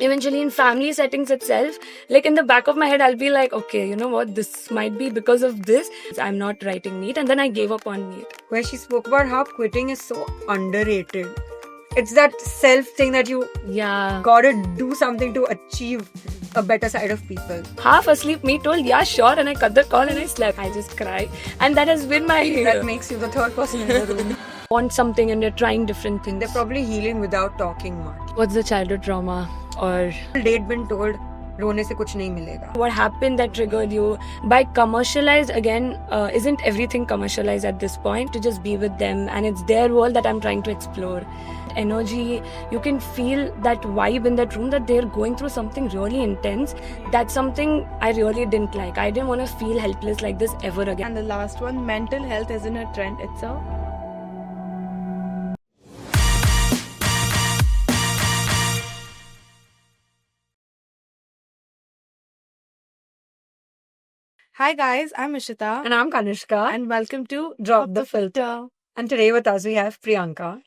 eventually in family settings itself, like in the back of my head I'll be like, okay, you know what, this might be because of this, I'm not writing NEET, and then I gave up on NEET. Where she spoke about how quitting is so underrated. It's that self thing that you gotta do something to achieve a better side of people. Half asleep me told yeah sure, and I cut the call and I slept. I just cried, and that has been my That makes you the third person in the room. Want something and they're trying different things. They're probably healing without talking much. What's the childhood trauma, or They'd been told रोने से कुछ नहीं मिलेगा. what happened that triggered you? By commercialized, again, isn't everything commercialized at this point? To just be with them, and it's their world that I'm trying to explore. Energy, you can feel that vibe in that room, that they're going through something really intense. That's something I really didn't like. I didn't want to feel helpless like this ever again. And the last one, mental health isn't a trend, it's a Hi guys, I'm Ishita And I'm Kanishka. and welcome to Drop the Filter. And today with us we have Priyanka.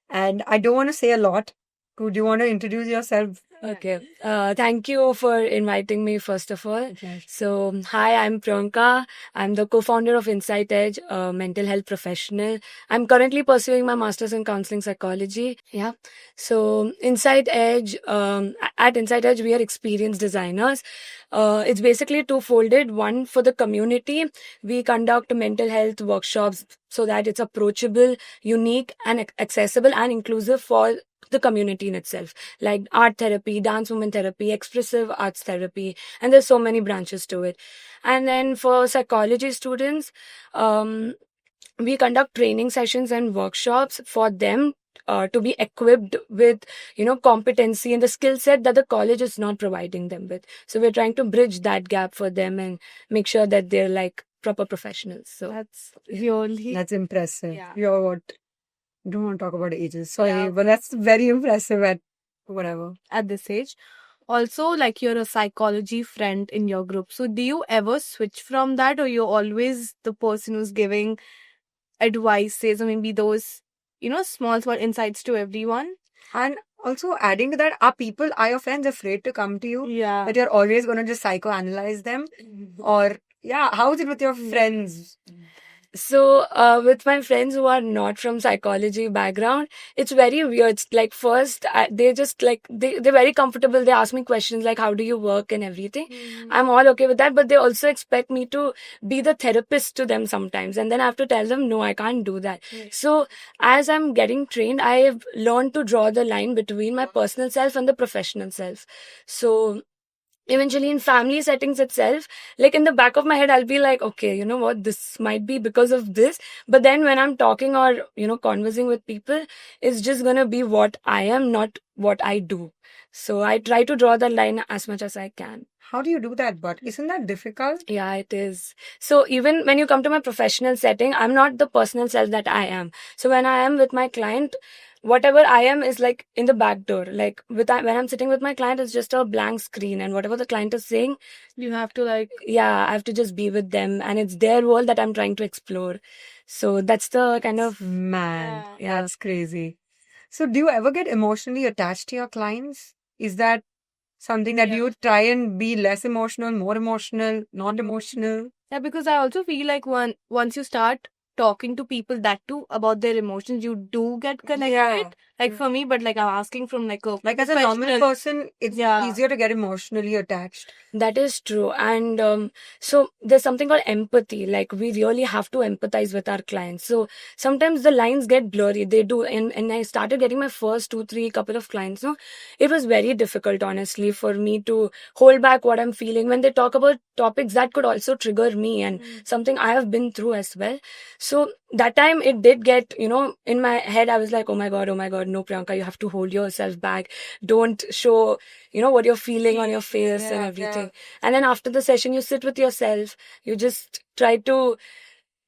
And I don't want to say a lot. Do you want to introduce yourself? Okay. Thank you for inviting me, first of all. Yes. So, hi, I'm Priyanka. I'm the co-founder of Insight Edge, a mental health professional. I'm currently pursuing my master's in counseling psychology. Yeah. So, Insight Edge, at Insight Edge, we are experienced designers. It's basically two-folded. One, for the community, we conduct mental health workshops so that it's approachable, unique, and accessible and inclusive for the community in itself, like art therapy, dance movement therapy, expressive arts therapy, and there's so many branches to it. And then for psychology students, we conduct training sessions and workshops for them to be equipped with, competency and the skill set that the college is not providing them with. So we're trying to bridge that gap for them and make sure that they're like proper professionals. So that's really That's impressive. Yeah. You're what? Don't want to talk about ages. Sorry, Yeah. but that's very impressive at whatever. at this age. Also, like you're a psychology friend in your group. So do you ever switch from that, or you're always the person who's giving advices, or maybe those, small insights to everyone? And also adding to that, are your friends afraid to come to you? Yeah. That you're always going to just psychoanalyze them? Or, how is it with your friends? So, with my friends who are not from psychology background, it's very weird. It's like first, they just like, they're very comfortable. They ask me questions like, how do you work and everything. I'm all okay with that, but they also expect me to be the therapist to them sometimes. And then I have to tell them, no, I can't do that. So, as I'm getting trained, I've learned to draw the line between my personal self and the professional self. So, eventually in family settings itself, like in the back of my head I'll be like, okay, you know what, this might be because of this, but then when I'm talking or conversing with people, it's just gonna be what I am, not what I do. So I try to draw the line as much as I can. How do you do that? But isn't that difficult? Yeah, it is. So even when you come to my professional setting, I'm not the personal self that I am. So when I am with my client, whatever I am is like in the back door. Like when I'm sitting with my client, it's just a blank screen, and whatever the client is saying, You have to like, yeah, I have to just be with them, and it's their world that I'm trying to explore. So that's the kind of Man, Yeah. that's crazy. So do you ever get emotionally attached to your clients? Is that something that Yeah. you try and be less emotional, more emotional, not emotional? yeah, because I also feel like once you start talking to people that too about their emotions, you do get connected. Yeah. Like for me, but like I'm asking from like a Like as a normal professional- person, it's Yeah. easier to get emotionally attached. That is true. And so there's something called empathy. Like we really have to empathize with our clients. So sometimes the lines get blurry. They do. And I started getting my first 2-3 couple of clients. No, it was very difficult, honestly, for me to hold back what I'm feeling when they talk about topics that could also trigger me and something I have been through as well. So that time it did get, in my head, I was like, oh my God, no, Priyanka, you have to hold yourself back. Don't show, what you're feeling on your face and Yeah, everything. And then after the session, you sit with yourself. You just try to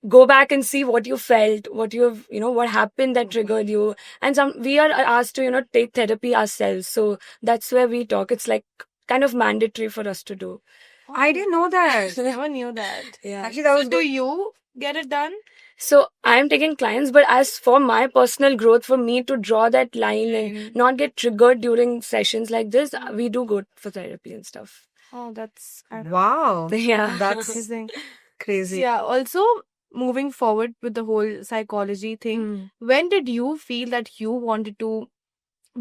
go back and see what you felt, what you've, what happened that triggered you. And we are asked to, take therapy ourselves. So that's where we talk. It's like kind of mandatory for us to do. I didn't know that. I never knew that. Yeah. Actually, that was Do you get it done? So I'm taking clients, but as for my personal growth, for me to draw that line and not get triggered during sessions like this, we do go for therapy and stuff. Oh, that's Wow. Yeah. That's amazing. crazy. Yeah, also moving forward with the whole psychology thing, when did you feel that you wanted to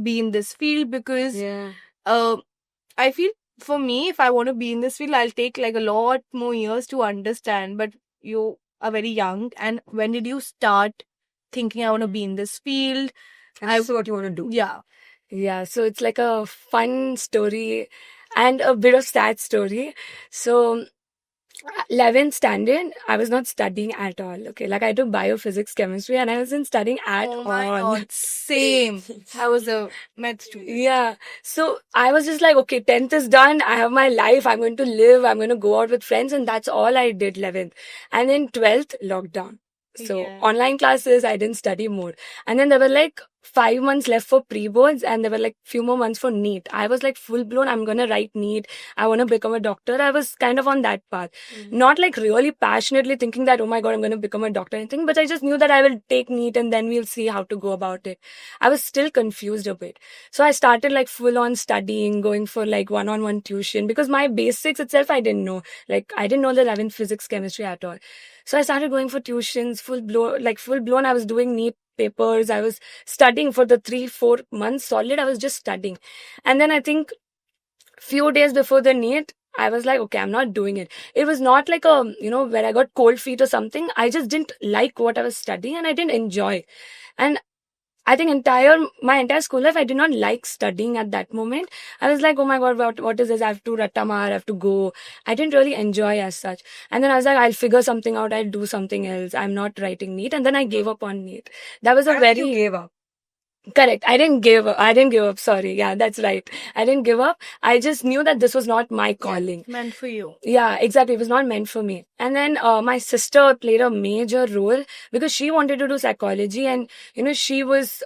be in this field? Because Yeah. I feel for me, if I want to be in this field, I'll take like a lot more years to understand. But you are very young, and when did you start thinking I want to be in this field? And this is what you want to do. Yeah. Yeah, so it's like a fun story and a bit of sad story. So 11th standard, I was not studying at all. Okay, like I took biophysics, chemistry, and I wasn't studying at Oh all. my God, same. I was a math student. Yeah. So I was just like, okay, 10th is done. I have my life. I'm going to live. I'm going to go out with friends. And that's all I did 11th. And then 12th, lockdown. So Yeah. online classes, I didn't study more. And then there were like 5 months left for pre-boards and there were like few more months for NEET. I was like full blown, I'm going to write NEET. I want to become a doctor. I was kind of on that path. Not like really passionately thinking that, oh my God, I'm going to become a doctor or anything, but I just knew that I will take NEET and then we'll see how to go about it. I was still confused a bit. So I started like full on studying, going for like one-on-one tuition because my basics itself, I didn't know. Like I didn't know the 11th physics, chemistry at all. So I started going for tuitions, full blown. I was doing NEET papers. I was studying for the 3-4 months solid. I was just studying. And then I think few days before the NEET, I was like, okay, I'm not doing it. It was not like where I got cold feet or something. I just didn't like what I was studying and I didn't enjoy. And I think my entire school life, I did not like studying at that moment. I was like, oh my God, what is this? I have to ratamar, I have to go. I didn't really enjoy as such. And then I was like, I'll figure something out. I'll do something else. I'm not writing NEET. And then I gave up on NEET. That was a You very gave up. correct. I didn't give up. Sorry. Yeah, that's right. I didn't give up. I just knew that this was not my calling. Meant for you. Yeah, exactly. It was not meant for me. And then my sister played a major role because she wanted to do psychology and, she was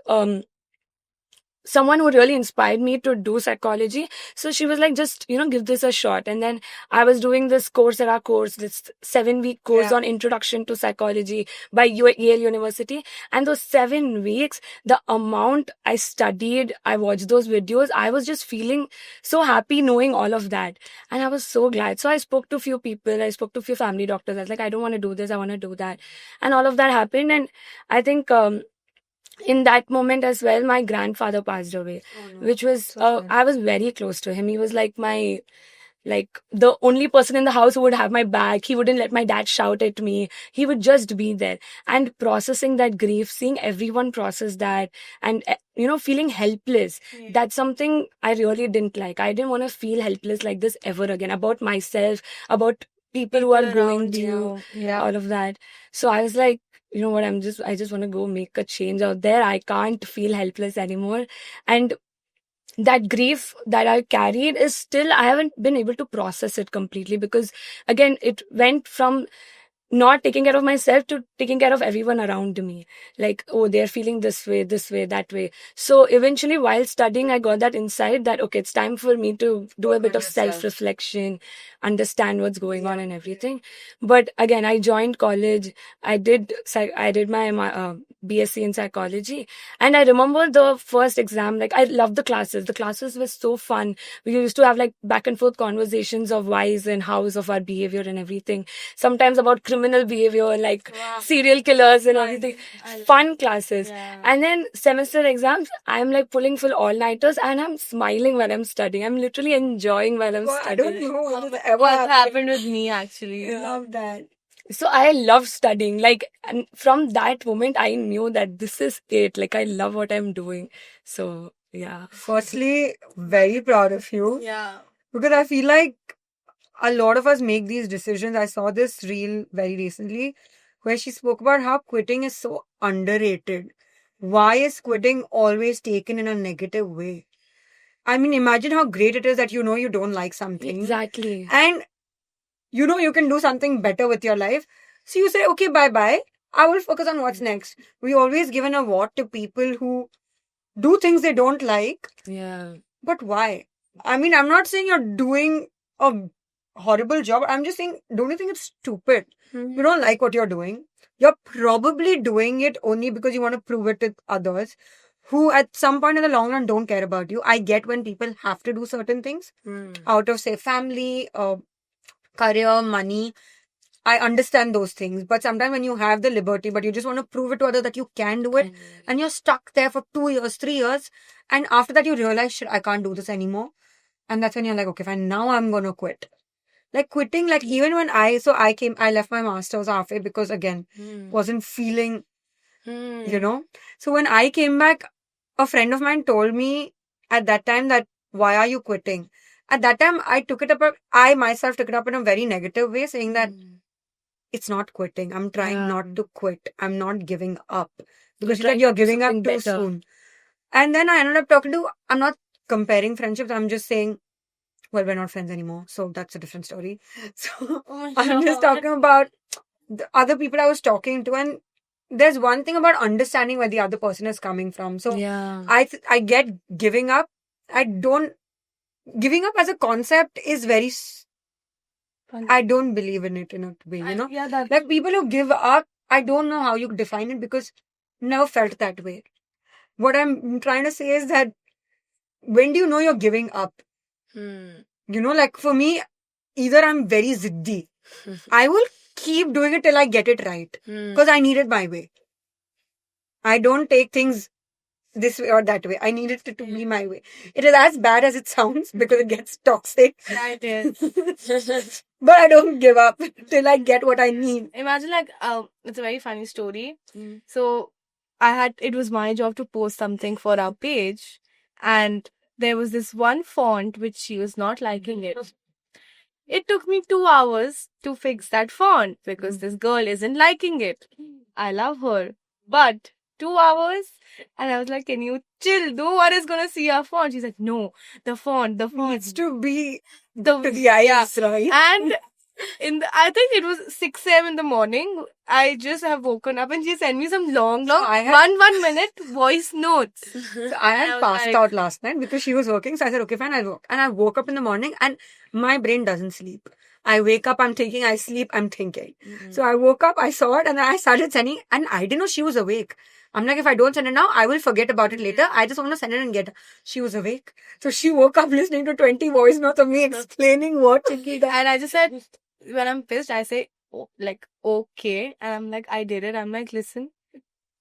someone who really inspired me to do psychology. So she was like, just, give this a shot. And then I was doing this Coursera course, this 7-week course on introduction to psychology by Yale University. And those 7 weeks, the amount I studied, I watched those videos, I was just feeling so happy knowing all of that. And I was so glad. So I spoke to a few people. I spoke to a few family doctors. I was like, I don't want to do this. I want to do that. And all of that happened. And I think, in that moment as well, my grandfather passed away, which was, I was very close to him. He was like the only person in the house who would have my back. He wouldn't let my dad shout at me. He would just be there. And processing that grief, seeing everyone process that and, feeling helpless. That's something I really didn't like. I didn't want to feel helpless like this ever again about myself, about people who are going through all of that. So I was like, you know what, I just want to go make a change out there. I can't feel helpless anymore. And that grief that I carried is still, I haven't been able to process it completely because again, it went from not taking care of myself to taking care of everyone around me. Like, oh, they're feeling this way, that way. So eventually while studying, I got that insight that, okay, it's time for me to do a bit of self-reflection, understand what's going on and everything. But again, I joined college. I did my BSc in psychology. And I remember the first exam, like I loved the classes. The classes were so fun. We used to have like back and forth conversations of whys and hows of our behavior and everything. Sometimes about criminal behavior, like serial killers and everything. Fun classes. And then semester exams, I'm like pulling full all-nighters and I'm smiling while I'm studying. I'm literally enjoying while I'm studying. I don't know what has ever What happened with me actually. I love that. So I love studying. Like, and from that moment, I knew that this is it. Like, I love what I'm doing. So, yeah. Firstly, very proud of you. Yeah. Because I feel like a lot of us make these decisions. I saw this reel very recently where she spoke about how quitting is so underrated. Why is quitting always taken in a negative way? I mean, imagine how great it is that you know you don't like something. Exactly. And you know you can do something better with your life. So you say, okay, bye-bye. I will focus on what's next. We always give an award to people who do things they don't like. Yeah. But why? I mean, I'm not saying you're doing a horrible job. I'm just saying, don't you think it's stupid? Hmm. You don't like what you're doing. You're probably doing it only because you want to prove it to others who at some point in the long run don't care about you. I get when people have to do certain things Hmm. out of, say, family, career, money. I understand those things. But sometimes when you have the liberty, but you just want to prove it to others that you can do it, and you're stuck there for 2 years, 3 years, and after that you realize, shit, I can't do this anymore. And that's when you're like, okay, fine, now I'm gonna quit. Like quitting, like even when I left my master's halfway because again, Hmm. wasn't feeling, Hmm. you know. So when I came back, a friend of mine told me at that time that, why are you quitting? At that time, I myself took it up in a very negative way, saying that it's not quitting. I'm trying Yeah. not to quit. I'm not giving up. Because she trying said, you're to do giving up something too better. soon. And then I ended up I'm not comparing friendships. I'm just saying, well, we're not friends anymore. So that's a different story. So Oh my I'm just God. talking about the other people I was talking to. And there's one thing about understanding where the other person is coming from. So Yeah. I get giving up. Giving up as a concept is very, I don't believe in it in a way, you know. Yeah, that Like people who give up, I don't know how you define it because never felt that way. What I'm trying to say is that when do you know you're giving up? Hmm. You know, like for me, either I'm very ziddi. I will keep doing it till I get it right Hmm. because I need it my way. I don't take things this way or that way. I need it to be my way. It is as bad as it sounds because it gets toxic. yeah, it is. But I don't give up till I get what I need. Imagine like it's a very funny story. Hmm. So it was my job to post something for our page, and there was this one font which she was not liking it. It took me 2 hours to fix that font because this girl isn't liking it. I love her, but 2 hours, and I was like, "Can you chill? No one is gonna see our font." She's like, "No, the font Needs to be the to the eyes, yeah." right? And I think it was 6 a.m. in the morning. I just have woken up and she sent me some long, So I had- 1 minute voice notes. So I I had was passed like- out last night because she was working. So I said, okay, fine, I'll work. And I woke up in the morning and my brain doesn't sleep. I wake up, I'm thinking, I sleep, I'm thinking. So I woke up, I saw it, and then I started sending, and I didn't know she was awake. I'm like, if I don't send it now, I will forget about it later. I just want to send it and get her. She was awake. So she woke up listening to 20 voice notes of me explaining what Chinky done. And I just said, when I'm pissed, I say, oh, like, okay. And I'm like, I did it. I'm like, listen,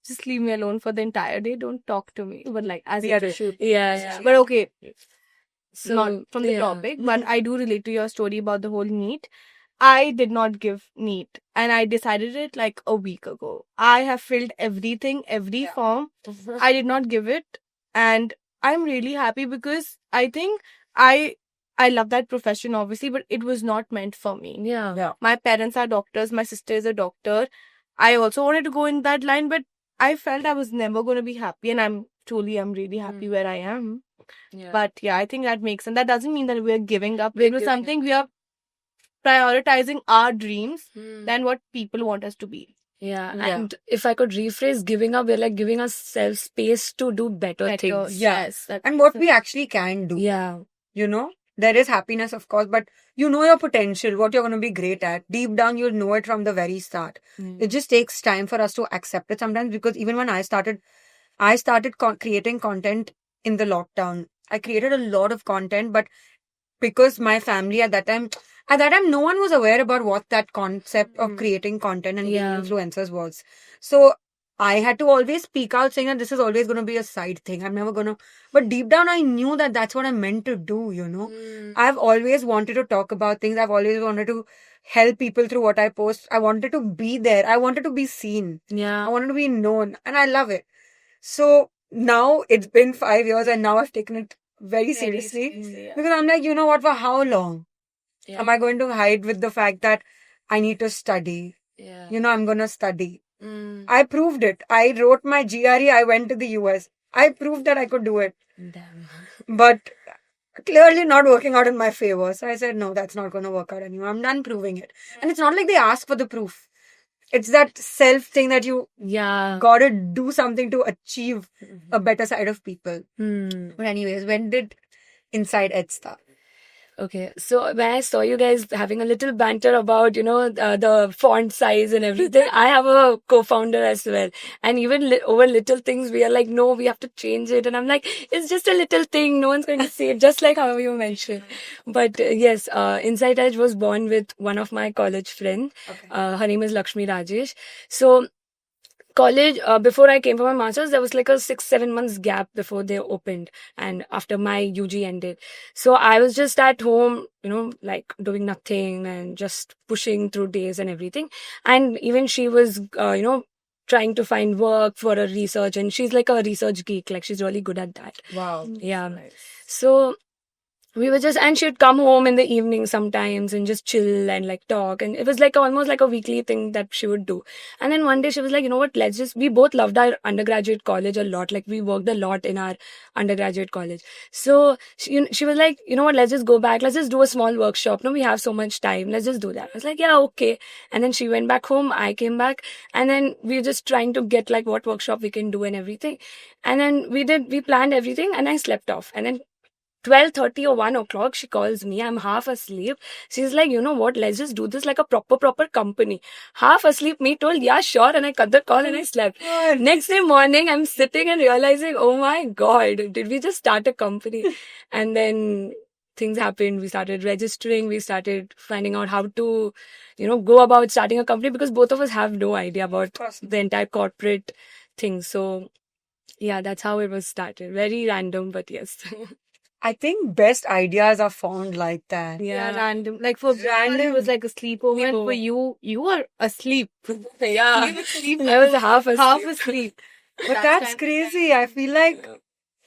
just leave me alone for the entire day. Don't talk to me. But like, as Yeah, if you should. Yeah. But okay, So not from the yeah. topic, but I do relate to your story about the whole NEET. I did not give NEET and I decided it like a week ago. I have filled everything, every form. I did not give it, and I'm really happy because I think I love that profession obviously, but it was not meant for me. Yeah. My parents are doctors, my sister is a doctor. I also wanted to go in that line, but I felt I was never going to be happy, and I'm really happy where I am. Yeah. But yeah, I think that makes, and that doesn't mean that we're giving up. We're It was giving something we are prioritizing our dreams Hmm. than what people want us to be. Yeah. Yeah. And if I could rephrase giving up, we're like giving ourselves space to do better things. Yeah. Yes. And what we actually can do. Yeah. You know, there is happiness, of course, but you know your potential, what you're going to be great at. Deep down, you'll know it from the very start. It just takes time for us to accept it sometimes because even when I started creating content in the lockdown. I created a lot of content, but because my family at that time, no one was aware about what that concept of creating content and Yeah. being influencers was. So I had to always speak out saying that this is always going to be a side thing. I'm never going to, but deep down I knew that that's what I meant to do, you know. I've always wanted to talk about things. I've always wanted to help people through what I post. I wanted to be there. I wanted to be seen. I Yeah. wanted to be known and I love it. So now it's been 5 years and now I've taken it very seriously because I'm like, you know what, for how long Yeah. am I going to hide with the fact that I need to study? Yeah. You know, I'm going to study. Mm. I proved it. I wrote my GRE. I went to the US. I proved that I could do it. Damn. But clearly not working out in my favor. So I said, no, that's not going to work out anymore. I'm done proving it. And it's not like they ask for the proof. It's that self thing that you Yeah. gotta do something to achieve a better side of people. Hmm. But anyways, when did Inside Edge start? Okay, so when I saw you guys having a little banter about, the font size and everything, I have a co-founder as well. And even over little things, we are like, no, we have to change it. And I'm like, it's just a little thing. No one's going to see it, just like how you mentioned. But yes, Insight Edge was born with one of my college friends. Okay. Her name is Lakshmi Rajesh. So college, before I came for my master's, there was like a 6-7 months gap before they opened and after my UG ended. So I was just at home, like doing nothing and just pushing through days and everything. And even she was, trying to find work for a research, and she's like a research geek, like she's really good at that. Wow. Yeah. Nice. So we were just, and she'd come home in the evening sometimes and just chill and like talk. And it was like almost like a weekly thing that she would do. And then one day she was like, you know what, we both loved our undergraduate college a lot. Like we worked a lot in our undergraduate college. So she was like, you know what, let's just go back. Let's just do a small workshop. No, we have so much time. Let's just do that. I was like, yeah, okay. And then she went back home. I came back. And then we were just trying to get like what workshop we can do and everything. And then we planned everything and I slept off. And then 12:30 or 1 o'clock, she calls me. I'm half asleep. She's like, you know what? Let's just do this like a proper company. Half asleep, me told, yeah, sure. And I cut the call and I slept. God. Next day morning, I'm sitting and realizing, oh my God, did we just start a company? And then things happened. We started registering. We started finding out how to, go about starting a company because both of us have no idea about course. the entire corporate thing. So yeah, that's how it was started. Very random, but yes. I think best ideas are found like that. Yeah, random. Like for Random. it was like a sleepover. And for Sleepover. you were asleep. Yeah. You were asleep. I was half asleep. half asleep. But that's crazy. I feel like,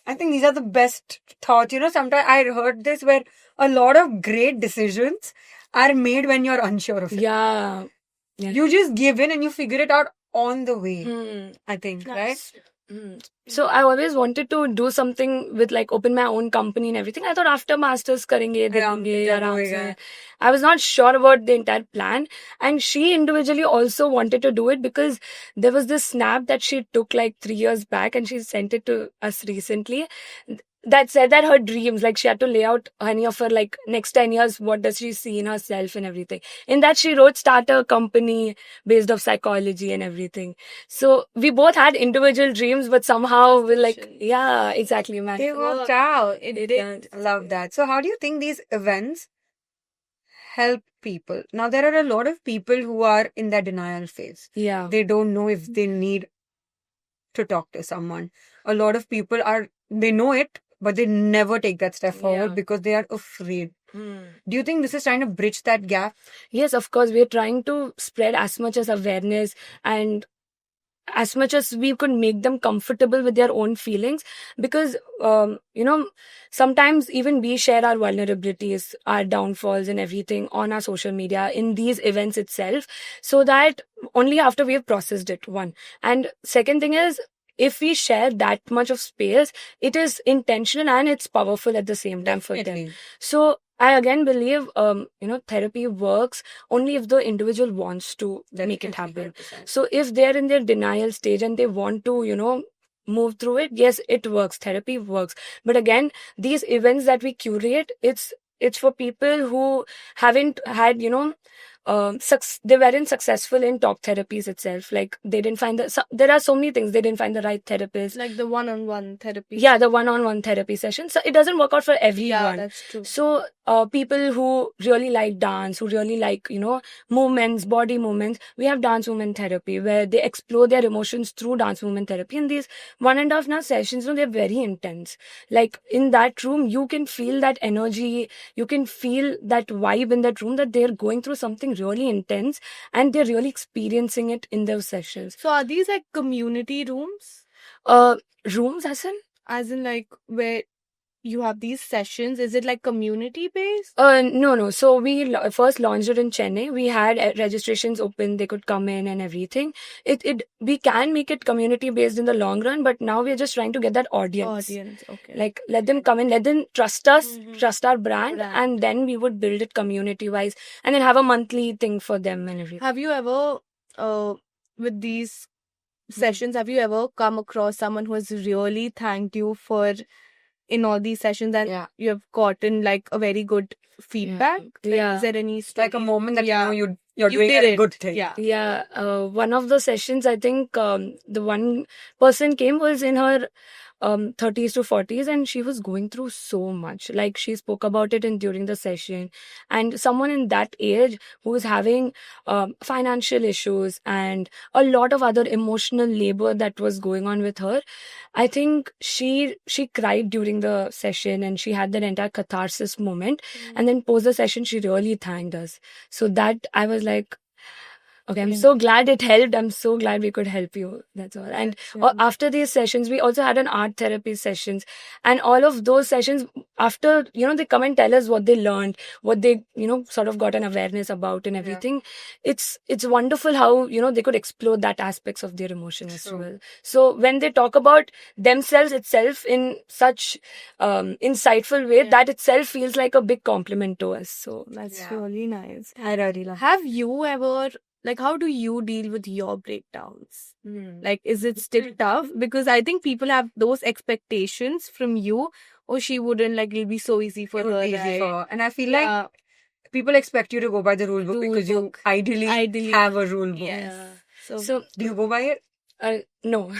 I think these are the best thoughts. Sometimes I heard this where a lot of great decisions are made when you're unsure of it. Yeah. You just give in and you figure it out on the way, Hmm. I think, right? So I always wanted to do something with like open my own company and everything. I thought after masters karenge, देखेंगे, आराम से. I was not sure about the entire plan, and she individually also wanted to do it because there was this snap that she took like 3 years back and she sent it to us recently. That said that her dreams, like she had to lay out any of her like next 10 years, what does she see in herself and everything. In that she wrote start a company based off psychology and everything. So we both had individual dreams, but somehow we're like, yeah, exactly, man. It worked out. It It did. did. Love that. So how do you think these events help people? Now, there are a lot of people who are in that denial phase. Yeah. They don't know if they need to talk to someone. A lot of people they know it, but they never take that step forward Yeah. because they are afraid. Do you think this is trying to bridge that gap? Yes, of course. We're trying to spread as much as awareness and as much as we could make them comfortable with their own feelings, because sometimes even we share our vulnerabilities, our downfalls and everything on our social media in these events itself, so that only after we have processed it, one. And second thing is, if we share that much of space, it is intentional and it's powerful at the same time for them. Definitely. So I again believe, therapy works only if the individual wants to make it happen. 100%. So if they're in their denial stage and they want to, move through it, yes, it works. Therapy works. But again, these events that we curate, it's for people who haven't had, they weren't successful in talk therapies itself. Like they didn't find there are so many things. They didn't find the right therapist. Like the one-on-one therapy. Yeah, the one-on-one therapy session. So it doesn't work out for Yeah, everyone. that's true. So people who really like dance, who really like, movements, body movements, we have dance movement therapy where they explore their emotions through dance movement therapy. And these 1.5 hour sessions, they're very intense. Like in that room, you can feel that energy, you can feel that vibe in that room, that they're going through something really intense and they're really experiencing it in those sessions. So are these like community rooms? Rooms As in like where you have these sessions? Is it like community based? No. So we first launched it in Chennai. We had registrations open. They could come in and everything. We can make it community based in the long run, but now we're just trying to get that audience. Okay. Like let them come in, let them trust us, Mhm. trust our brand, and then we would build it community wise, and then have a monthly thing for them and everything. Have you ever, with these sessions, have you ever come across someone who has really thanked you for in all these sessions and Yeah. you have gotten like a very good feedback? Like, Yeah. is there any It's like a story? moment that Yeah. you know you're You doing did a it. good thing. Yeah. Yeah, one of the sessions, I think the one person came was in her 30s to 40s, and she was going through so much. Like, she spoke about it in during the session, and someone in that age who was having financial issues and a lot of other emotional labor that was going on with her. I think she cried during the session, and she had that entire catharsis moment. And then post the session, she really thanked us. So that I was like, okay, I'm Yeah. so glad it helped. I'm so glad we could help you. That's all. And after these sessions, we also had an art therapy sessions. And all of those sessions, after, they come and tell us what they learned, what they, sort of got an awareness about and Yeah. everything. It's wonderful how, they could explore that aspects of their emotion as True. well. So when they talk about themselves itself in such insightful way, Yeah. that itself feels like a big compliment to us. So That's Yeah. really nice. I really love. Have you ever, like, how do you deal with your breakdowns? Like, is it still tough? Because I think people have those expectations from you, or she wouldn't, like, it'll be so easy for It would her, be easy right? for her. And I feel like Yeah, people expect you to go by the rule book rule because you book. ideally Ideally. have a rule book. Yes. Yeah. So, So Do you go by it? no.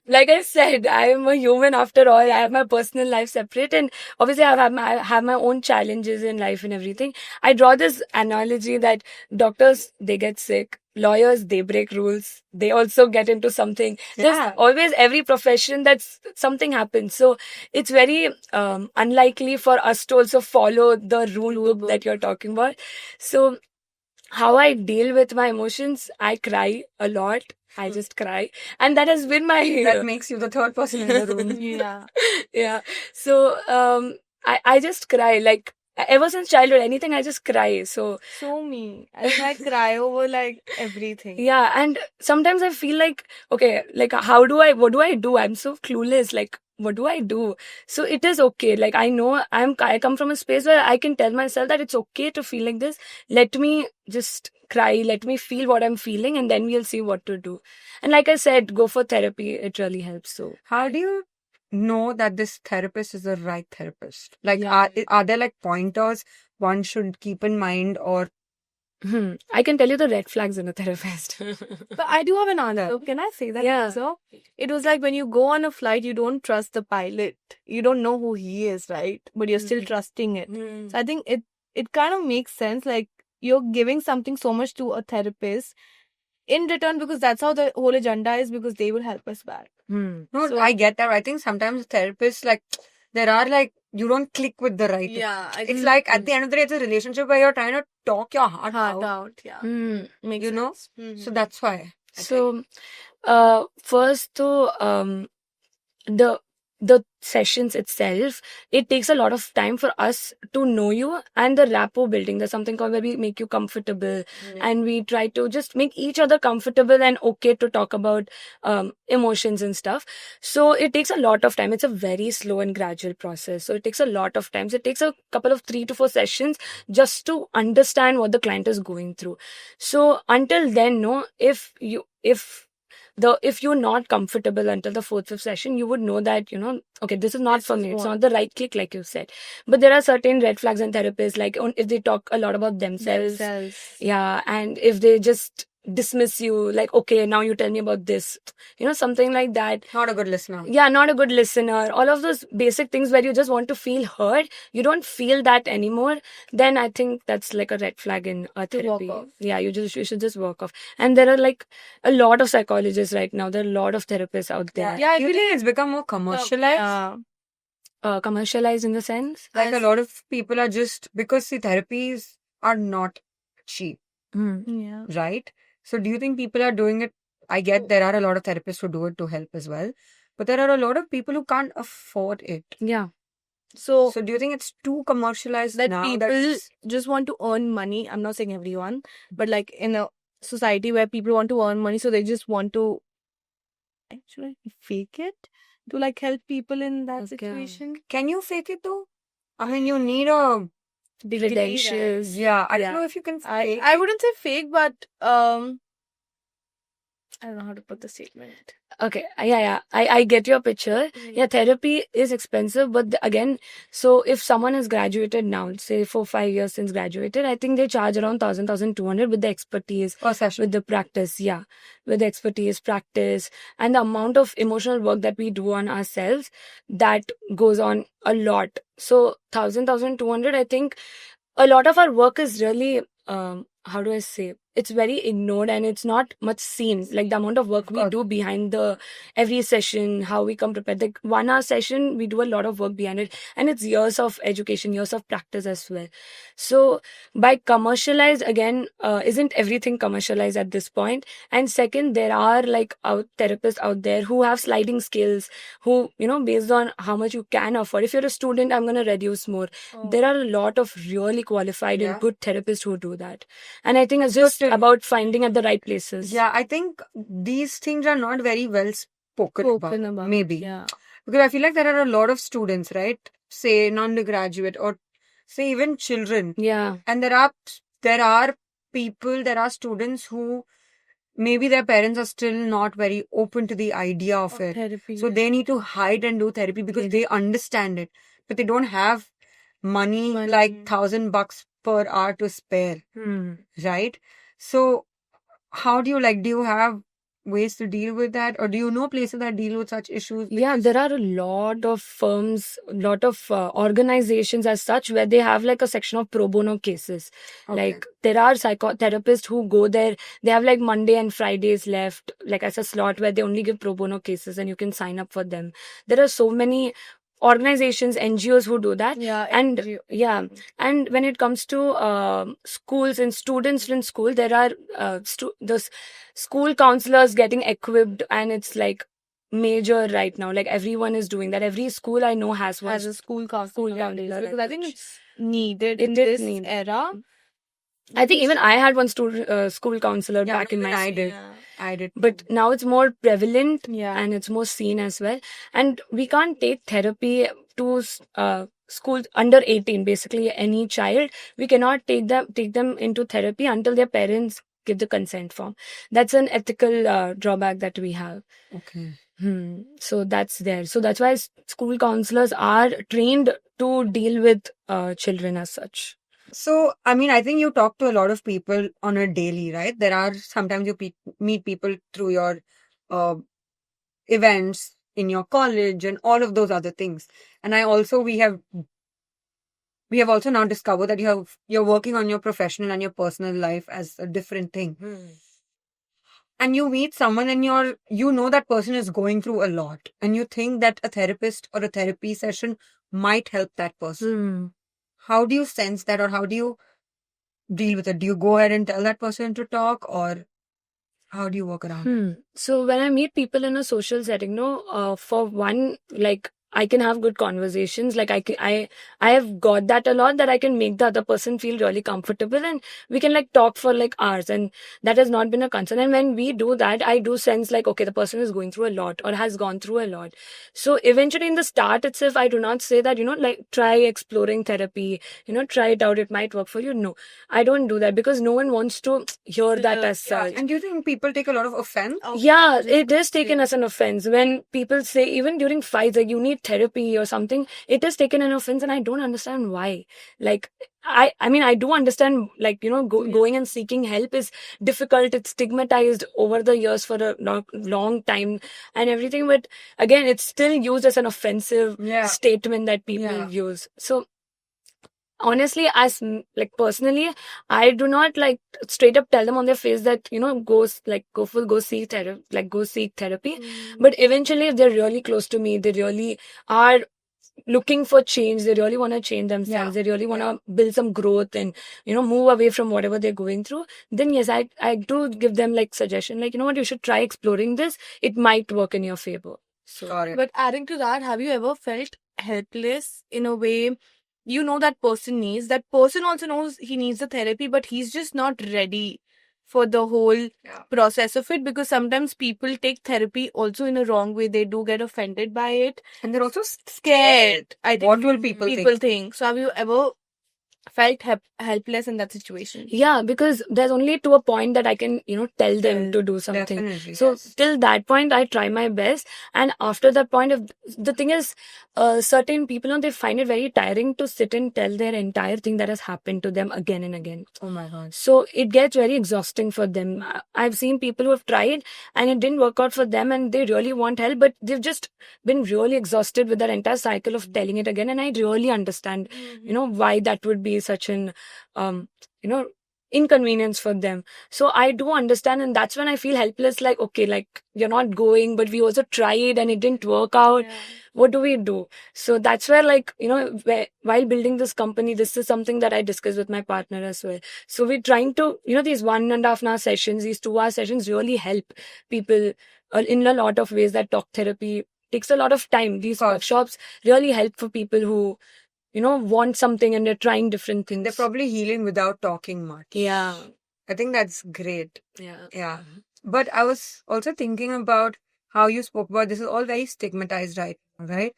Like I said, I am a human after all. I have my personal life separate, and obviously I have my own challenges in life and everything. I draw this analogy that doctors, they get sick, lawyers, they break rules, they also get into something. There's Yeah. always every profession that's something happens. So it's very unlikely for us to also follow the rule book that you're talking about. So how I deal with my emotions, I cry a lot. I just cry, and that has been my That makes you the third person in the room. yeah. yeah. So I just cry, like ever since childhood. Anything I just cry. So So me. I think I cry over, like, everything. yeah, and sometimes I feel like, okay, like what do I do? I'm so clueless. Like, what do I do? So it is okay. Like, I know I come from a space where I can tell myself that it's okay to feel like this. Let me just cry. Let me feel what I'm feeling, and then we'll see what to do. And like I said, go for therapy. It really helps. So How do you know that this therapist is the right therapist? Like, Yeah. are there like pointers one should keep in mind, or I can tell you the red flags in a therapist. But I do have an answer. Can I say that Yeah. answer? It was like when you go on a flight, you don't trust the pilot. You don't know who he is, right? But you're still trusting it. So I think it kind of makes sense. Like, you're giving something so much to a therapist in return, because that's how the whole agenda is, because they will help us back. no? So- I get that. I think sometimes therapists, like, there are like you don't click with the right. It's like at the end of the day, it's a relationship where you're trying to talk your heart hard out. out. Yeah. Makes You know? sense. So that's why. I think. So, first to the sessions itself, it takes a lot of time for us to know you, and the rapport building. There's something called where we make you comfortable, and we try to just make each other comfortable and okay to talk about emotions and stuff. So it takes a lot of time. It's a very slow and gradual process. So it takes a lot of time. So it takes a couple of 3 to 4 sessions just to understand what the client is going through. So until then, no, if you're not comfortable until the 4th, 5th session, you would know that, okay, this is not This for is me. It's what- not the right click, like you said. But there are certain red flags in therapists, like if they talk a lot about themselves. Yeah, and if they just dismiss you, like, okay, now you tell me about this, something like that. Not a good listener. Yeah, not a good listener. All of those basic things where you just want to feel heard, you don't feel that anymore. Then I think that's like a red flag in a To walk therapy. off. Yeah, you should just walk off. And there are like a lot of psychologists right now. There are a lot of therapists out there. Yeah, I Do you feel think it's become more commercialized? Commercialized in the sense. Like a lot of people are just because the therapies are not cheap, yeah. right? So do you think people are doing it? I get there are a lot of therapists who do it to help as well, but there are a lot of people who can't afford it. Yeah. So So do you think it's too commercialized that now? people just want to earn money. I'm not saying everyone, but like in a society where people want to earn money, so they just want to actually fake it to like help people in that Okay. situation. Can you fake it though? I mean, you need a Credentials. yeah. I don't Yeah. know if you can fake. I wouldn't say fake, but I don't know how to put the statement. Okay, yeah. I get your picture. Yeah, therapy is expensive, but again, so if someone has graduated now, say 4-5 years since graduated, I think they charge around 1,200 with the expertise, Per session. with the practice. Yeah, with the expertise, practice, and the amount of emotional work that we do on ourselves, that goes on a lot. So 1,200, I think a lot of our work is really, how do I say, it's very ignored and it's not much seen, like the amount of work we course. do behind the every session, how we come prepared. Like 1 hour session, we do a lot of work behind it, and it's years of education, years of practice as well. So by commercialized, again, isn't everything commercialized at this point? And second, there are like therapists out there who have sliding scales, who, based on how much you can afford. If you're a student, I'm going to reduce more. There are a lot of really qualified and Yeah. good therapists who do that. And I think it's just about finding at the right places. Yeah, I think these things are not very well spoken about. Maybe. Yeah. Because I feel like there are a lot of students, right? Say non-undergraduate or say even children. Yeah. And there are people, there are students who maybe their parents are still not very open to the idea of it. Therapy. So they need to hide and do therapy because they understand it. But they don't have money like $1,000 per hour to spare. Right? So how do you have ways to deal with that, or do you know places that deal with such issues? Yeah, there are a lot of firms, lot of organizations as such, where they have like a section of pro bono cases. Okay. Like there are psychotherapists who go there. They have like Monday and Fridays left, like as a slot where they only give pro bono cases, and you can sign up for them. There are so many organizations, NGOs who do that. Yeah. And NGO. yeah, and when it comes to schools and students in school, there are those school counselors getting equipped, and it's like major right now. Like everyone is doing that. Every school I know has one. As a school counselor nowadays, counselor, because I think it's needed It in is this needed. era. I think even I had one school counselor Yeah, back in my I did. Yeah. I did. but now it's more prevalent, Yeah. and it's more seen as well. And we can't take therapy to school under 18. Basically any child, we cannot take them into therapy until their parents give the consent form. That's an ethical drawback that we have. Okay. So that's there. So that's why school counselors are trained to deal with children as such. So, I mean, I think you talk to a lot of people on a daily, right? There are sometimes you meet people through your events in your college and all of those other things. And we have also now discovered that you're working on your professional and your personal life as a different thing. And you meet someone and you know that person is going through a lot, and you think that a therapist or a therapy session might help that person. How do you sense that, or how do you deal with it? Do you go ahead and tell that person to talk, or how do you work around it? So when I meet people in a social setting, for one, like I can have good conversations. Like I have got that a lot, that I can make the other person feel really comfortable, and we can like talk for like hours, and that has not been a concern. And when we do that, I do sense like, okay, the person is going through a lot or has gone through a lot. So eventually in the start itself, I do not say that, like try exploring therapy, try it out, it might work for you. No, I don't do that, because no one wants to hear that as such. And do you think people take a lot of offense? Yeah, it is taken as an offense when people say, even during fights, like you need therapy or something, it is taken an offense, and I don't understand why. Like I mean, I do understand, like, going and seeking help is difficult. It's stigmatized over the years for a long time and everything, but again, it's still used as an offensive statement that people use. So honestly, as like personally, I do not like straight up tell them on their face that go seek therapy. But eventually, if they're really close to me, they really are looking for change, they really want to change themselves, they really want to build some growth and move away from whatever they're going through, then yes, I do give them like suggestion, like, what, you should try exploring this, it might work in your favor. So Got it. But adding to that, have you ever felt helpless in a way? That person also knows he needs the therapy, but he's just not ready for the whole process of it, because sometimes people take therapy also in a wrong way. They do get offended by it, And they're also scared. I think what will people think. So have you ever felt helpless in that situation. Yeah, because there's only to a point that I can, tell them Well, to do something. Definitely. So Yes. till that point, I try my best. And after that point, if the thing is, certain people, they find it very tiring to sit and tell their entire thing that has happened to them again and again. Oh my God. So it gets very exhausting for them. I've seen people who have tried and it didn't work out for them and they really want help, but they've just been really exhausted with that entire cycle of telling it again. And I really understand, why that would be such an, you know, inconvenience for them. So I do understand, and that's when I feel helpless. Like, okay, like you're not going, but we also tried and it didn't work out. Yeah. What do we do? So that's where, like, while building this company, this is something that I discuss with my partner as well. So we're trying to, these 1.5 hour sessions, these 2 hour sessions really help people in a lot of ways. That talk therapy takes a lot of time. These Course. workshops really help for people who, want something and they're trying different things. They're probably healing without talking much. Yeah. I think that's great. Yeah. Yeah. But I was also thinking about how you spoke about this is all very stigmatized right now, right?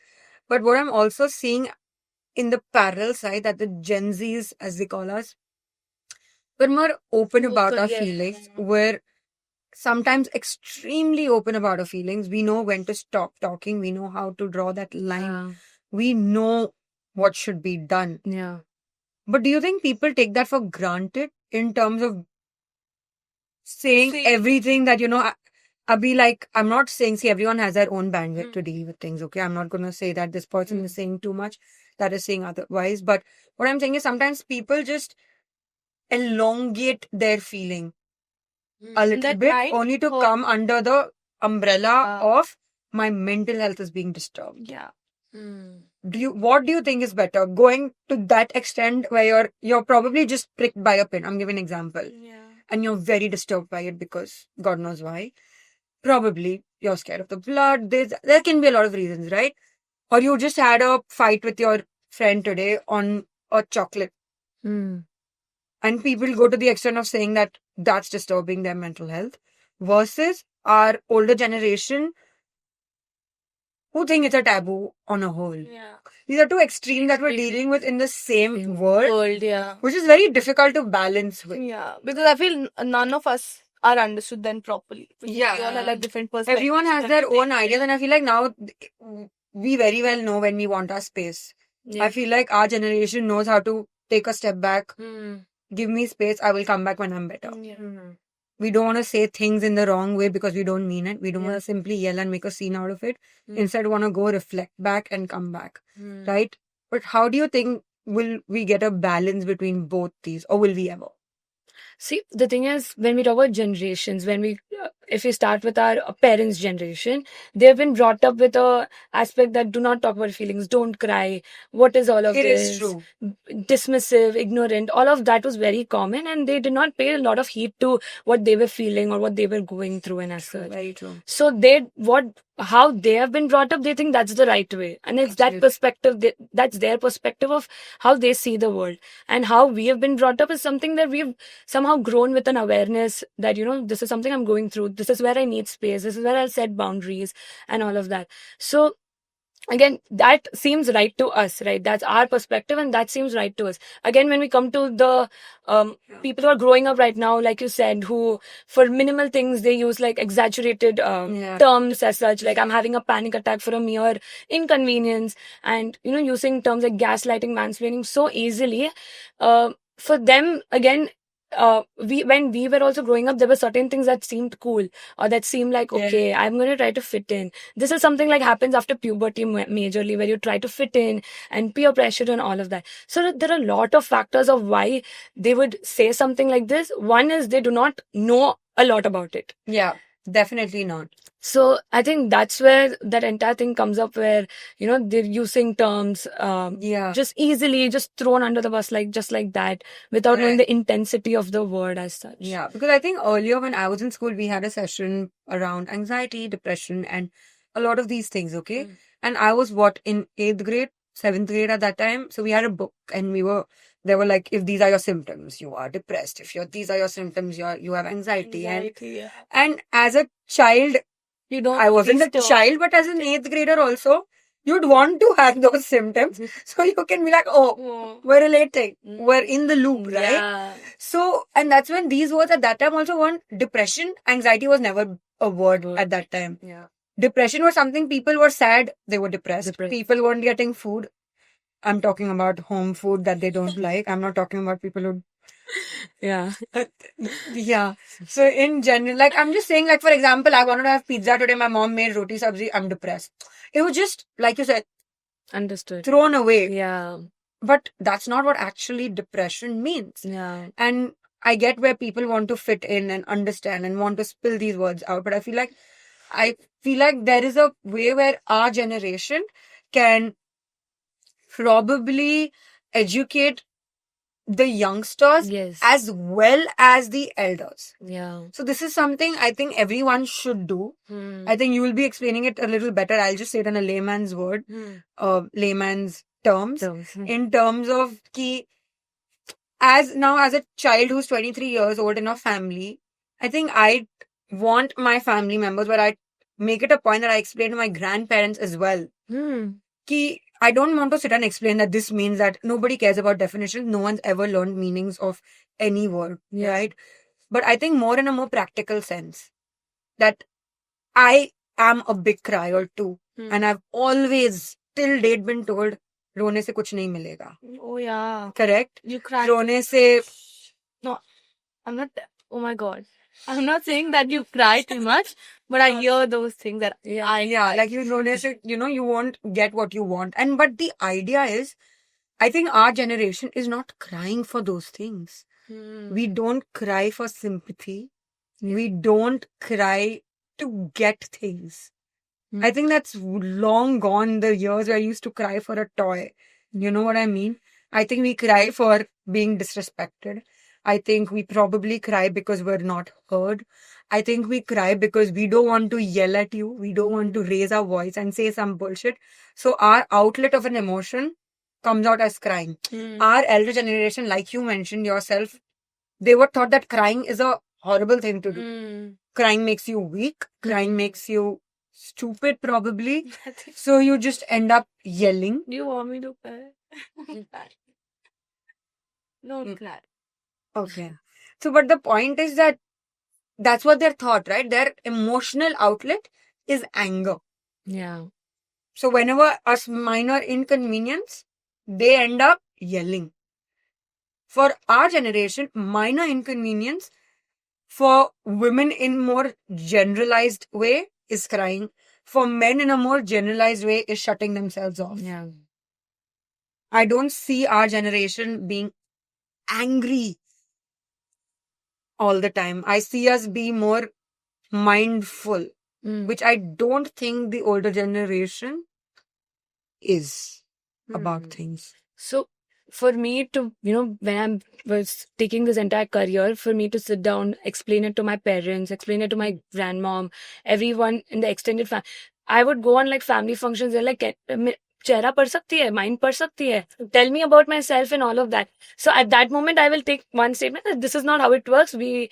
But what I'm also seeing in the parallel side that the Gen Zs, as they call us, we're more open about our yeah. feelings. We're sometimes extremely open about our feelings. We know when to stop talking. We know how to draw that line. Yeah. We know what should be done. Yeah. But do you think people take that for granted in terms of saying See- everything that, I'll be like, I'm not saying, see, everyone has their own bandwidth to deal with things, okay? I'm not going to say that this person is saying too much, that is saying otherwise. But what I'm saying is sometimes people just elongate their feeling a little That bit might only to hurt. come under the umbrella Uh, of my mental health is being disturbed. Yeah. What do you think is better? Going to that extent where you're probably just pricked by a pin. I'm giving an example. Yeah. And you're very disturbed by it because God knows why. Probably you're scared of the blood. There can be a lot of reasons, right? Or you just had a fight with your friend today on a chocolate. Mm. And people go to the extent of saying that that's disturbing their mental health versus our older generation who think it's a taboo on a whole. Yeah. These are two extremes that we're dealing with in the same world, World, yeah. which is very difficult to balance with. Yeah. Because I feel none of us are understood then properly. Yeah. We all have like different perspectives. Everyone has their own ideas, and I feel like now we very well know when we want our space. Yeah. I feel like our generation knows how to take a step back, Mm. give me space, I will come back when I'm better. Yeah. We don't want to say things in the wrong way because we don't mean it. We don't want to simply yell and make a scene out of it. Instead, want to go reflect back and come back, right? But how do you think will we get a balance between both these, or will we ever? See, the thing is, when we talk about generations, if we start with our parents' generation, they've been brought up with a aspect that do not talk about feelings, don't cry. What is all of It this? is true. Dismissive, ignorant. All of that was very common, and they did not pay a lot of heed to what they were feeling or what they were going through, and as such. Very true. So how they have been brought up, they think that's the right way, and it's that Absolutely. perspective. That's their perspective of how they see the world, and how we have been brought up is something that we've somehow grown with an awareness that this is something I'm going through. This is where I need space. This is where I'll set boundaries and all of that. So again, that seems right to us, right? That's our perspective, and that seems right to us. Again, when we come to the people who are growing up right now, like you said, who for minimal things they use like exaggerated terms as such, like I'm having a panic attack for a mere inconvenience, and using terms like gaslighting, mansplaining so easily. For them, again, when we were also growing up, there were certain things that seemed cool or that seemed like, okay, I'm going to try to fit in. This is something like happens after puberty majorly, where you try to fit in and peer pressure and all of that. So there are a lot of factors of why they would say something like this. One is they do not know a lot about it. Yeah, definitely not. So I think that's where that entire thing comes up, where they're using terms just easily, just thrown under the bus just like that, without knowing the intensity of the word as such. Yeah, because I think earlier when I was in school, we had a session around anxiety, depression, and a lot of these things. Okay, and I was in 8th grade, 7th grade at that time. So we had a book, and they were like, if these are your symptoms, you are depressed. If these are your symptoms, you have anxiety. And as a child, I wasn't a child, but as an 8th grader also, you'd want to have those symptoms so you can be like, oh, we're relating, we're in the loop, right? Yeah. So, and that's when these words at that time also weren't depression, anxiety was never a word Word. at that time. Yeah. Depression was something people were sad, they were depressed. Depressed. People weren't getting food. I'm talking about home food that they don't like. I'm not talking about people who Yeah. yeah. So in general, like I'm just saying, like for example, I wanted to have pizza today. My mom made roti sabzi. I'm depressed. It was just like you said, Understood. thrown away. Yeah. But that's not what actually depression means. Yeah. And I get where people want to fit in and understand and want to spill these words out. But I feel like there is a way where our generation can probably educate the youngsters Yes. as well as the elders. Yeah. So this is something I think everyone should do. I think you will be explaining it a little better. I'll just say it in a layman's word, layman's terms. Terms. In terms of ki, as a child who's 23 years old in a family, I think I want my family members, but I make it a point that I explain to my grandparents as well. Ki, I don't want to sit and explain that this means that nobody cares about definitions. No one's ever learned meanings of any word, right? But I think more in a more practical sense that I am a big crier too. And I've always till date been told, रोने से कुछ नहीं मिलेगा. Oh yeah. Correct? You cried. रोने से No, I'm not. Oh my god. I'm not saying that you cry too much, but I hear those things that yeah, like you रोने से, you won't get what you want. And but the idea is, I think our generation is not crying for those things. We don't cry for sympathy. We don't cry to get things. I think that's long gone, the years where I used to cry for a toy. You know what I mean? I think we cry for being disrespected. I think we probably cry because we're not heard. I think we cry because we don't want to yell at you. We don't want to raise our voice and say some bullshit. So our outlet of an emotion comes out as crying. Our elder generation, like you mentioned yourself, they were taught that crying is a horrible thing to do. Crying makes you weak. Crying makes you stupid, probably. So you just end up yelling. Do you want me to cry? Don't cry. Okay. So, but the point is that that's what they're taught, right? Their emotional outlet is anger. Yeah. So whenever a minor inconvenience, they end up yelling. For our generation, minor inconvenience for women in more generalized way is crying. For men in a more generalized way is shutting themselves off. Yeah. I don't see our generation being angry all the time. I see us be more mindful, which I don't think the older generation is about things. So for me to, when I was taking this entire career, for me to sit down, explain it to my parents, explain it to my grandmom, everyone in the extended family, I would go on like family functions. They're like, चेहरा पढ़ सकती है, mind पढ़ सकती है, tell me about myself and all of that. So at that moment, I will take one statement that this is not how it works. We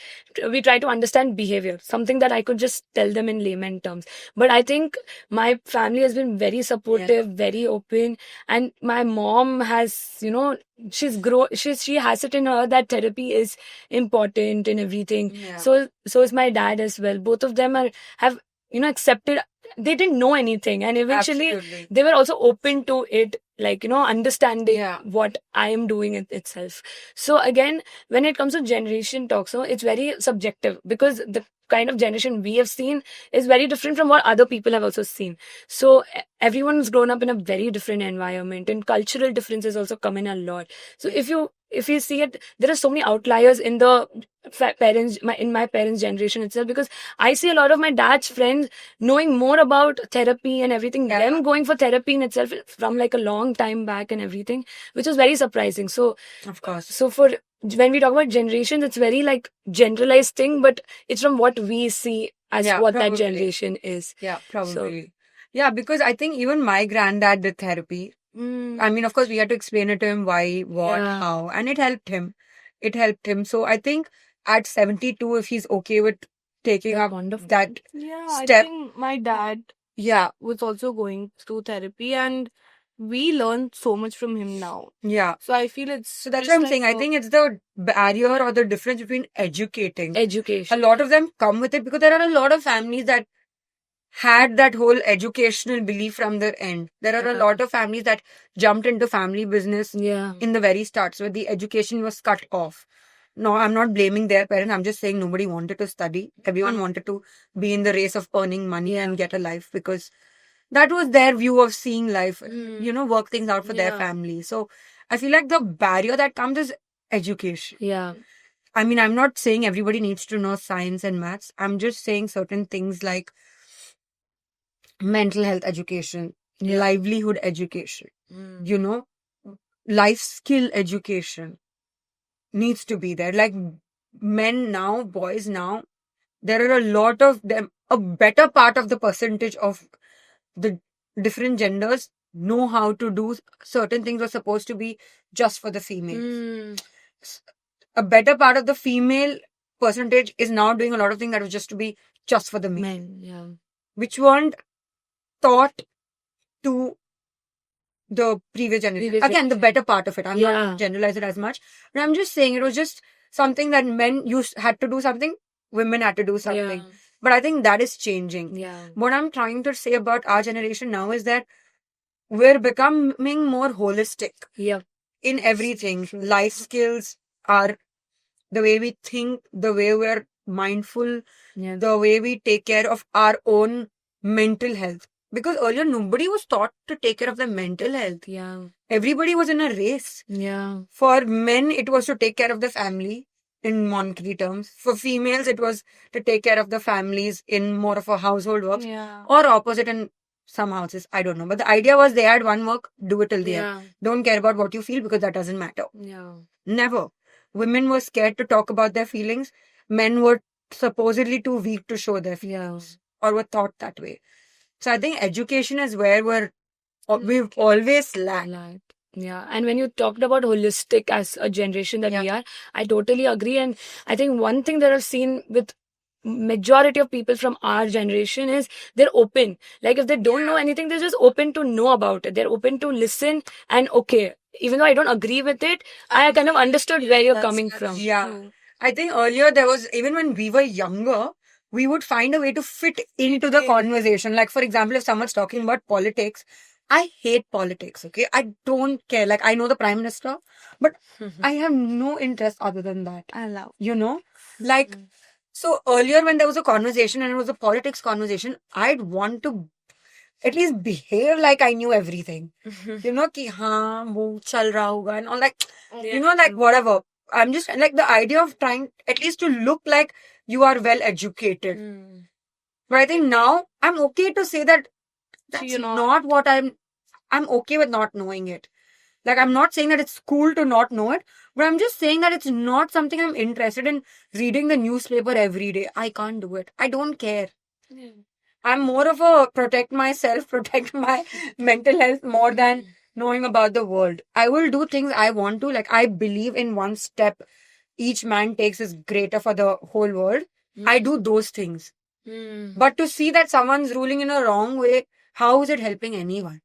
try to understand behavior, something that I could just tell them in layman terms. But I think my family has been very supportive, very open, and my mom has, she has it in her that therapy is important and everything. So is my dad as well. Both of them have accepted. They didn't know anything, and eventually they were also open to it, like understanding what I am doing itself. So again, when it comes to generation talk, so it's very subjective because the kind of generation we have seen is very different from what other people have also seen. So everyone's grown up in a very different environment, and cultural differences also come in a lot. So if you see it, there are so many outliers in the in my parents' generation itself, because I see a lot of my dad's friends knowing more about therapy and everything, them going for therapy in itself from like a long time back and everything, which was very surprising. So of course, so for when we talk about generations, it's very like generalized thing, but it's from what we see as what that generation is. Yeah, probably. Yeah, because I think even my granddad did therapy. I mean, of course, we had to explain it to him why, what, how, and it helped him. It helped him. So I think at 72, if he's okay with taking up that I step. think my dad yeah, was also going through therapy, and we learned so much from him now. Yeah. So I feel it's So that's just what I'm like saying. I a- think it's the barrier or the difference between educating. A Education. lot of them come with it because there are a lot of families that had that whole educational belief from their end. There are a Yeah. lot of families that jumped into family business Yeah. in the very start, so the education was cut off. No, I'm not blaming their parents. I'm just saying nobody wanted to study. Everyone wanted to be in the race of earning money and get a life because that was their view of seeing life, work things out for their Yeah. family. So I feel like the barrier that comes is education. Yeah. I mean, I'm not saying everybody needs to know science and maths. I'm just saying certain things like mental health education, Yeah. livelihood education, life skill education needs to be there. Like men now, boys now, there are a lot of them, a better part of the percentage of the different genders know how to do certain things are supposed to be just for the females. A better part of the female percentage is now doing a lot of things that was just to be just for the male, Men. Yeah. which weren't taught to the previous generation. Previous Again, the better part of it. I'm Yeah. not generalizing it as much, but I'm just saying it was just something that men had to do something, women had to do something. Yeah. But I think that is changing. Yeah. What I'm trying to say about our generation now is that we're becoming more holistic Yeah. in everything. Life skills are the way we think, the way we're mindful, Yeah. the way we take care of our own mental health. Because earlier nobody was taught to take care of their mental health. Yeah. Everybody was in a race. Yeah. For men, it was to take care of the family in monetary terms. For females, it was to take care of the families in more of a household work. yeah. Or opposite in some houses. I don't know. But the idea was they had one work, do it till the end. Yeah. Don't care about what you feel because that doesn't matter. Yeah. Never. Women were scared to talk about their feelings. Men were supposedly too weak to show their feelings or were taught that way. So I think education is where we've always lacked. Like, yeah. And when you talked about holistic as a generation that we are, I totally agree. And I think one thing that I've seen with majority of people from our generation is they're open. Like if they don't know anything, they're just open to know about it. They're open to listen and okay. Even though I don't agree with it, I kind of understood where you're coming from. Yeah. I think earlier there was, even when we were younger, we would find a way to fit into the conversation. Like, for example, if someone's talking about politics, I hate politics, okay? I don't care. Like, I know the Prime Minister, but I have no interest other than that. I love. Like, so earlier when there was a conversation and it was a politics conversation, I'd want to at least behave like I knew everything. Ki haan, wo chal raha hoga and all like, like whatever. I'm just like the idea of trying at least to look like you are well educated. But I think now I'm okay to say that that's not what I'm okay with not knowing it. Like I'm not saying that it's cool to not know it, but I'm just saying that it's not something I'm interested in reading the newspaper every day. I can't do it. I don't care. I'm more of a protect myself, protect my mental health more than knowing about the world. I will do things I want to. Like I believe in one step each man takes is greater for the whole world. I do those things. But to see that someone's ruling in a wrong way, how is it helping anyone?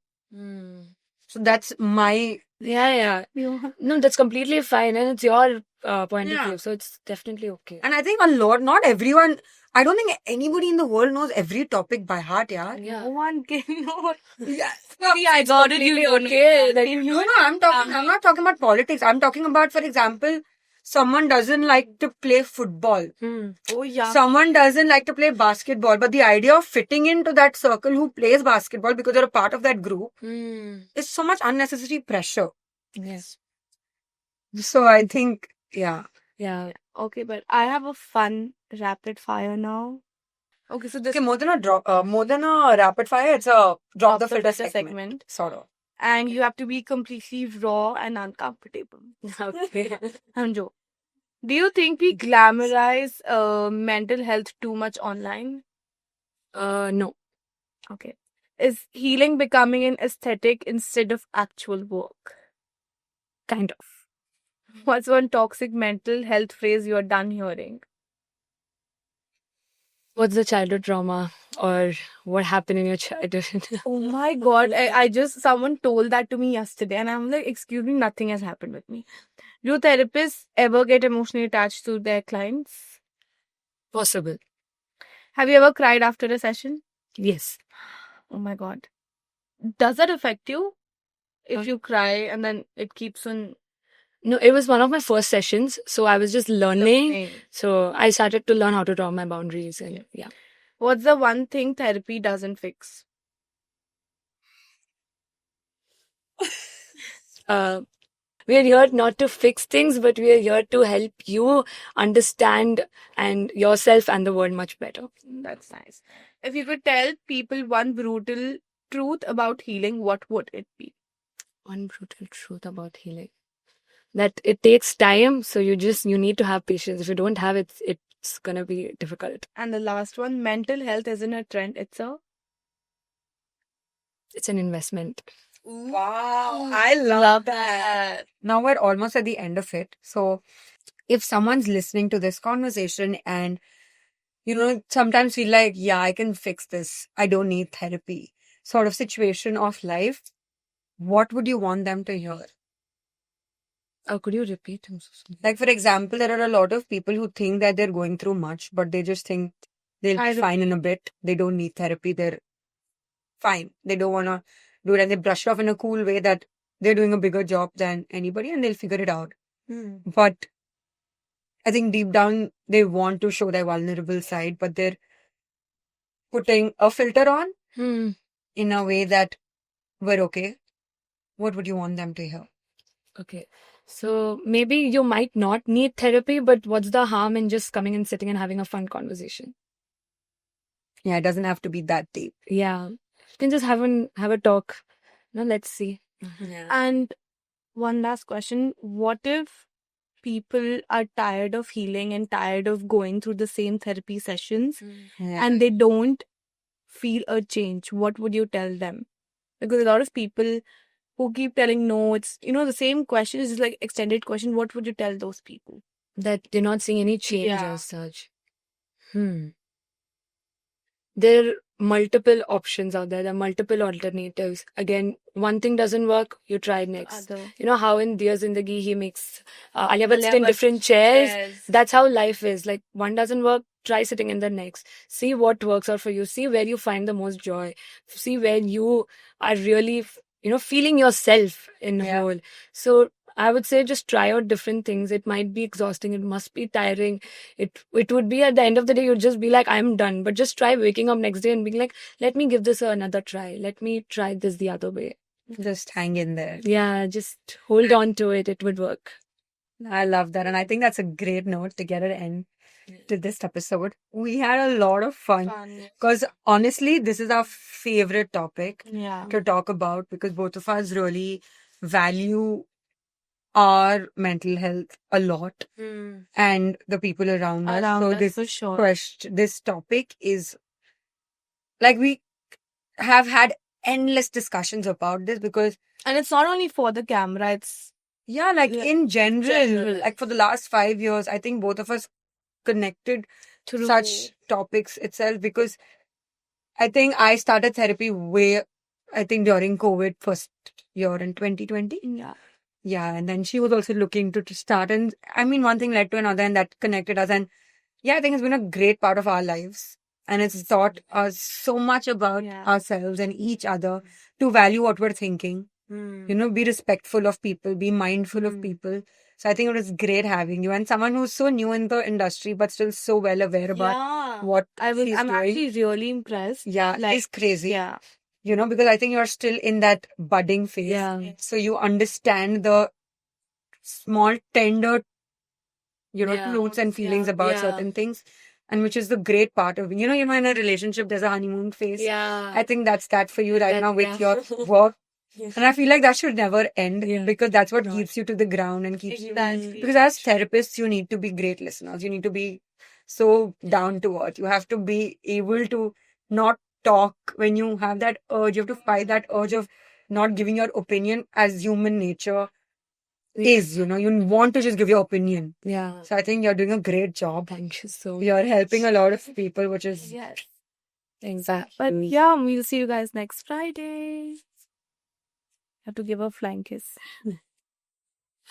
So that's my Yeah. No, that's completely fine. And it's your point of view. So it's definitely okay. And I think not everyone, I don't think anybody in the world knows every topic by heart, yeah. No one can know. Yeah. See, I got it. You don't okay. know. Like, No, I'm not talking about politics. I'm talking about, for example, someone doesn't like to play football. Oh yeah. Someone doesn't like to play basketball. But the idea of fitting into that circle who plays basketball because they're a part of that group is so much unnecessary pressure. Yes. So I think, yeah. Okay, but I have a fun rapid fire now. Okay, so this Okay, more than a rapid fire, it's a drop the filter filter segment. Sort of. and you have to be completely raw and uncomfortable. Okay. Hanjo, do you think we glamorize mental health too much online? No. Okay. Is healing becoming an aesthetic instead of actual work? Kind of. What's one toxic mental health phrase you're done hearing? What's the childhood trauma or what happened in your childhood? Oh my God. I just, someone told that to me yesterday, and I'm like, excuse me, nothing has happened with me. Do therapists ever get emotionally attached to their clients? Possible. Have you ever cried after a session? Yes. Oh my God. Does that affect you if Uh, you cry and then it keeps on No, it was one of my first sessions. So I was just learning. learning? So I started to learn how to draw my boundaries. And yeah. What's the one thing therapy doesn't fix? Uh, we are here not to fix things, but we are here to help you understand and yourself and the world much better. That's nice. If you could tell people one brutal truth about healing, what would it be? One brutal truth about healing. That it takes time. So you need to have patience. If you don't have it, it's going to be difficult. And the last one, mental health isn't a trend, it's It's an investment. Wow, I love that. Now we're almost at the end of it. So if someone's listening to this conversation and, sometimes feel like, yeah, I can fix this, I don't need therapy, sort of situation of life, what would you want them to hear? Could you repeat? I'm so sorry. Like, for example, there are a lot of people who think that they're going through much, but they just think they'll be fine in a bit. They don't need therapy. They're fine. They don't want to do it, and they brush it off in a cool way that they're doing a bigger job than anybody and they'll figure it out. But I think deep down, they want to show their vulnerable side, but they're putting a filter on in a way that we're okay. What would you want them to hear? Okay. So maybe you might not need therapy, but what's the harm in just coming and sitting and having a fun conversation? Yeah, it doesn't have to be that deep. Yeah. You can just have a talk. Now let's see. Yeah. And one last question. What if people are tired of healing and tired of going through the same therapy sessions and they don't feel a change? What would you tell them? Because a lot of people who keep telling no, it's, the same question is just like extended question. What would you tell those people? That they're not seeing any change Yeah. as such. There are multiple options out there. There are multiple alternatives. Again, one thing doesn't work, you try next. Other. You know how in Dear Zindagi he makes Alia Bhatt Alia sit in Bhatt different chairs. chairs. That's how life is. Like one doesn't work, try sitting in the next. See what works out for you. See where you find the most joy. See where you are really, feeling yourself in whole. So I would say just try out different things. It might be exhausting. It must be tiring. It would be at the end of the day, you'd just be like, I'm done. But just try waking up next day and being like, let me give this another try. Let me try this the other way. Just hang in there. Yeah, just hold on to it. It would work. I love that. And I think that's a great note to get an end to this episode. We had a lot of fun because honestly, this is our favorite topic Yeah. to talk about because both of us really value our mental health a lot and the people around us. Around So us, this for sure. this topic is like we have had endless discussions about this because And it's not only for the camera, it's yeah, like Yeah, in general, general. like for the last 5 years, I think both of us connected through such topics itself because I think I started therapy during COVID first year in 2020. Yeah. Yeah, and then she was also looking to start, and I mean, one thing led to another, and that connected us. And yeah, I think it's been a great part of our lives, and it's taught us so much about Yeah. ourselves and each other to value what we're thinking. Be respectful of people, be mindful of people. So I think it was great having you and someone who's so new in the industry but still so well aware about what I'm she's doing. actually really impressed. Yeah, Like, it's crazy. Yeah. Because I think you're still in that budding phase. Yeah. So you understand the small, tender, Yeah. truths and feelings Yeah. about Yeah. certain things. And which is the great part of, in a relationship, there's a honeymoon phase. Yeah. I think that's that for you right That- now with yeah. your work. And I feel like that should never end Yeah. because that's what Right. keeps you to the ground and keeps you. Exactly. Because as therapists, you need to be great listeners. You need to be so down to earth. You have to be able to not talk when you have that urge. You have to fight that urge of not giving your opinion as human nature. is, you want to just give your opinion. Yeah. So I think you're doing a great job. Thank you so much. You're helping a lot of people, which is Yes. Exactly. But yeah, we'll see you guys next Friday. Have to give a flying kiss.